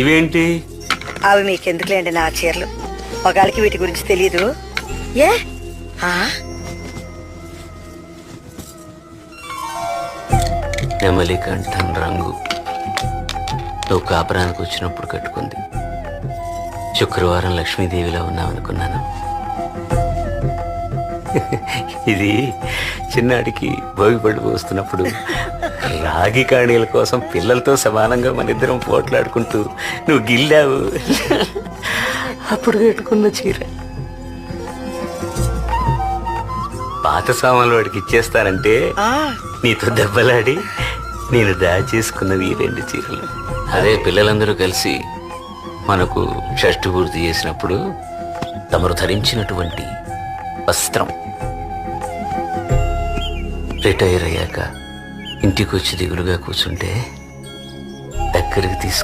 ఇవేంటి? అవి మీకెందుకులేండి నా చీరలు. మగాళ్ళకి వీటి గురించి తెలీదు. ఏ నెమలి కంఠం రంగు నువ్వు కాపురానికి వచ్చినప్పుడు కట్టుకుంది. శుక్రవారం లక్ష్మీదేవిలా ఉన్నావనుకున్నాను. ఇది చిన్నాడికి భోగిపళ్ళు పోస్తున్నప్పుడు రాగి కాణీల కోసం పిల్లలతో సమానంగా మన ఇద్దరం పోట్లాడుకుంటూ నువ్వు గిల్లావు, అప్పుడు కట్టుకున్న చీర. పాత సామాన్లు వాడికి ఇచ్చేస్తానంటే నీతో దెబ్బలాడి నేను దాచేసుకున్నవి ఈ 2 చీరలు. అదే పిల్లలందరూ కలిసి మనకు షష్ఠి పూర్తి చేసినప్పుడు తమరు ధరించినటువంటి వస్త్రం రిటైర్ అయ్యాక ఇంటికి వచ్చి దిగులుగా కూర్చుంటే దగ్గరికి తీసుకొని